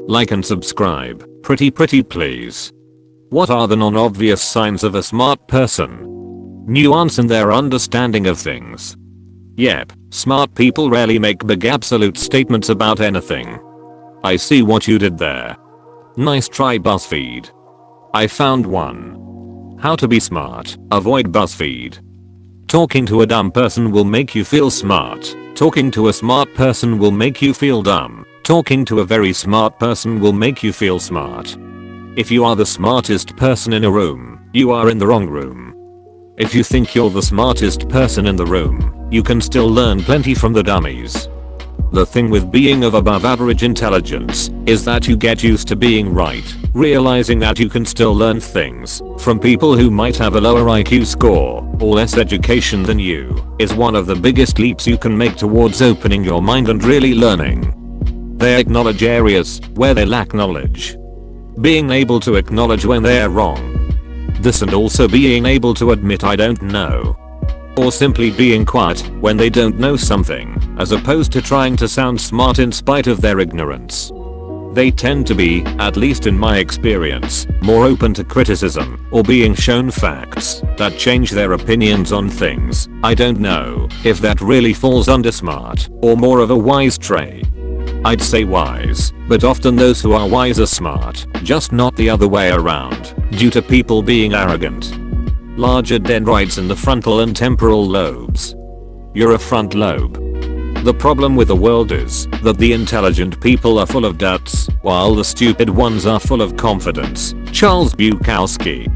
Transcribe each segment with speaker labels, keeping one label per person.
Speaker 1: Like and subscribe, pretty please. What are the non-obvious signs of a smart person? Nuance in their understanding of things. Yep, smart people rarely make big absolute statements about anything. I see what you did there. Nice try, BuzzFeed. I found one. How to be smart, avoid BuzzFeed. Talking to a dumb person will make you feel smart. Talking to a smart person will make you feel dumb. Talking to a very smart person will make you feel smart. If you are the smartest person in a room, you are in the wrong room. If you think you're the smartest person in the room, you can still learn plenty from the dummies. The thing with being of above average intelligence is that you get used to being right, realizing that you can still learn things from people who might have a lower IQ score or less education than you is one of the biggest leaps you can make towards opening your mind and really learning. They acknowledge areas where they lack knowledge. Being able to acknowledge when they're wrong. This and also being able to admit I don't know. Or simply being quiet when they don't know something, as opposed to trying to sound smart in spite of their ignorance. They tend to be, at least in my experience, more open to criticism or being shown facts that change their opinions on things. I don't know if that really falls under smart or more of a wise trait. I'd say wise, but often those who are wise are smart, just not the other way around, due to people being arrogant. Larger dendrites in the frontal and temporal lobes. You're a front lobe. The problem with the world is that the intelligent people are full of guts, while the stupid ones are full of confidence. Charles Bukowski.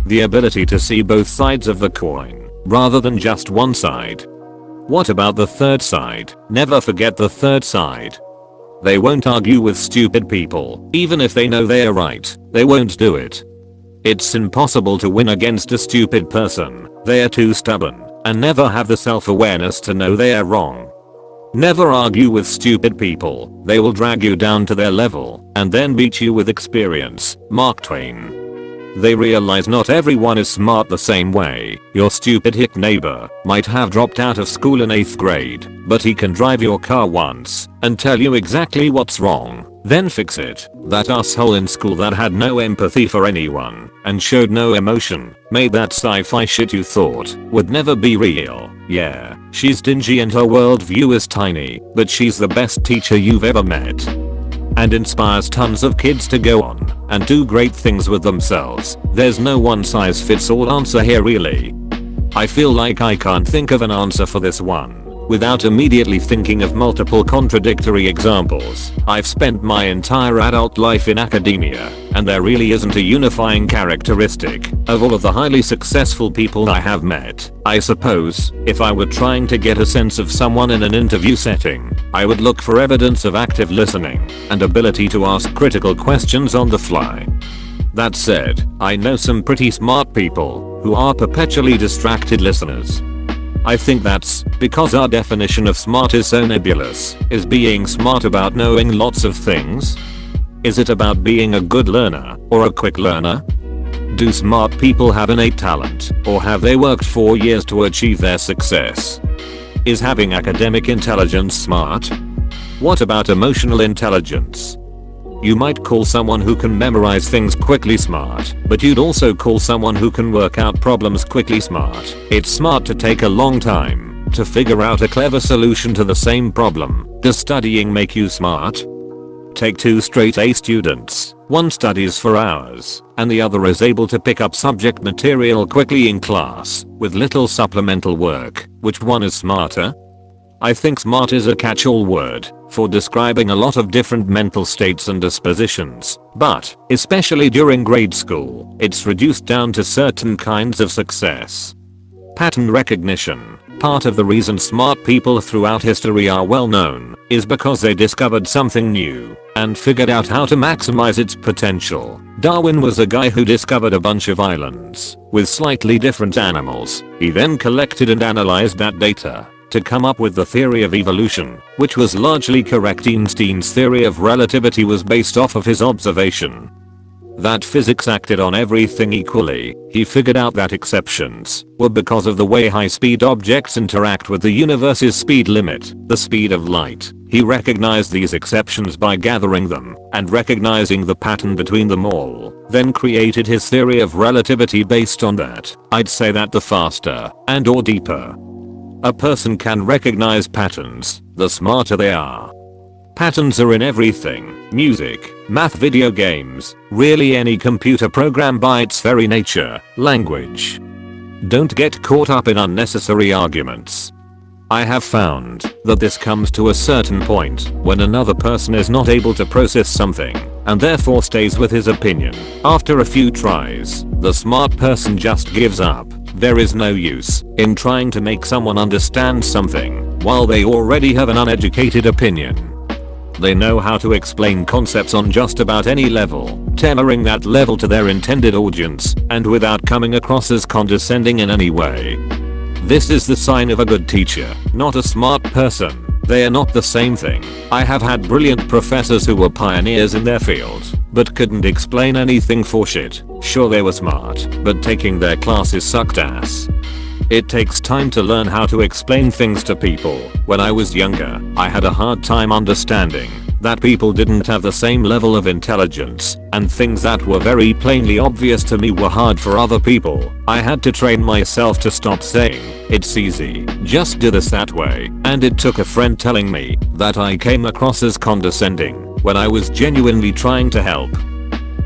Speaker 1: The ability to see both sides of the coin, rather than just one side. What about the third side? Never forget the third side. They won't argue with stupid people, even if they know they are right, they won't do it. It's impossible to win against a stupid person, they are too stubborn, and never have the self-awareness to know they are wrong. Never argue with stupid people, they will drag you down to their level, and then beat you with experience. Mark Twain. They realize not everyone is smart the same way. Your stupid hick neighbor might have dropped out of school in 8th grade, but he can drive your car once and tell you exactly what's wrong, then fix it. That asshole in school that had no empathy for anyone and showed no emotion made that sci-fi shit you thought would never be real. Yeah, she's dingy and her worldview is tiny, but she's the best teacher you've ever met. And inspires tons of kids to go on and do great things with themselves. There's no one size fits all answer here really. I feel like I can't think of an answer for this one without immediately thinking of multiple contradictory examples. I've spent my entire adult life in academia, and there really isn't a unifying characteristic of all of the highly successful people I have met. I suppose, if I were trying to get a sense of someone in an interview setting, I would look for evidence of active listening and ability to ask critical questions on the fly. That said, I know some pretty smart people who are perpetually distracted listeners. I think that's because our definition of smart is so nebulous. Is being smart about knowing lots of things? Is it about being a good learner or a quick learner? Do smart people have innate talent, or have they worked for years to achieve their success? Is having academic intelligence smart? What about emotional intelligence? You might call someone who can memorize things quickly smart, but you'd also call someone who can work out problems quickly smart. It's smart to take a long time to figure out a clever solution to the same problem. Does studying make you smart? Take two straight A students. One studies for hours, and the other is able to pick up subject material quickly in class with little supplemental work. Which one is smarter? I think smart is a catch-all word for describing a lot of different mental states and dispositions, but, especially during grade school, it's reduced down to certain kinds of success. Pattern recognition. Part of the reason smart people throughout history are well known is because they discovered something new and figured out how to maximize its potential. Darwin was a guy who discovered a bunch of islands with slightly different animals. He then collected and analyzed that data to come up with the theory of evolution, which was largely correct. Einstein's theory of relativity was based off of his observation. that physics acted on everything equally, he figured out that exceptions were because of the way high-speed objects interact with the universe's speed limit, the speed of light. He recognized these exceptions by gathering them and recognizing the pattern between them all, then created his theory of relativity based on that. I'd say that the faster and or deeper a person can recognize patterns, the smarter they are. Patterns are in everything: music, math, video games, really any computer program by its very nature, language. Don't get caught up in unnecessary arguments. I have found that this comes to a certain point when another person is not able to process something and therefore stays with his opinion. After a few tries, the smart person just gives up. There is no use in trying to make someone understand something while they already have an uneducated opinion. They know how to explain concepts on just about any level, tailoring that level to their intended audience and without coming across as condescending in any way. This is the sign of a good teacher, not a smart person. They are not the same thing. I have had brilliant professors who were pioneers in their field, but couldn't explain anything for shit. Sure, they were smart, but taking their classes sucked ass. It takes time to learn how to explain things to people. When I was younger, I had a hard time understanding that people didn't have the same level of intelligence, and things that were very plainly obvious to me were hard for other people. I had to train myself to stop saying, "It's easy, just do this that way," and it took a friend telling me that I came across as condescending when I was genuinely trying to help.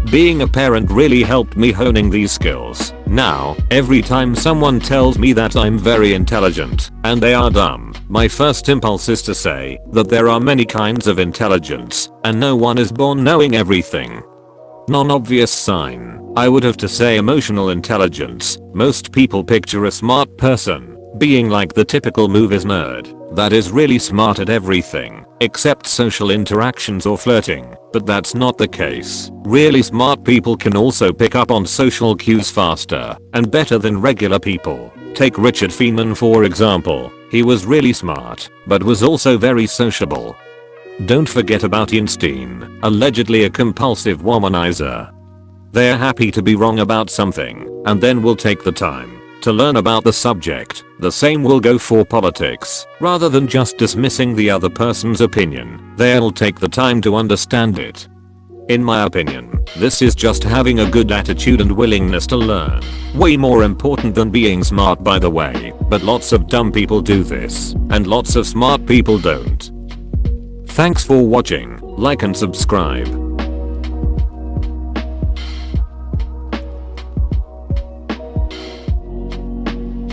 Speaker 1: Being a parent really helped me honing these skills. Now, every time someone tells me that I'm very intelligent and they are dumb, my first impulse is to say that there are many kinds of intelligence and no one is born knowing everything. Non-obvious sign, I would have to say emotional intelligence. Most people picture a smart person being like the typical movies nerd that is really smart at everything except social interactions or flirting, but that's not the case. Really smart people can also pick up on social cues faster and better than regular people. Take Richard Feynman for example. He was really smart, but was also very sociable. Don't forget about Einstein, allegedly a compulsive womanizer. They're happy to be wrong about something and then will take the time to learn about the subject. The same will go for politics. Rather than just dismissing the other person's opinion, they'll take the time to understand it. In my opinion, this is just having a good attitude and willingness to learn. Way more important than being smart, by the way, but lots of dumb people do this, and lots of smart people don't. Thanks for watching, like and subscribe.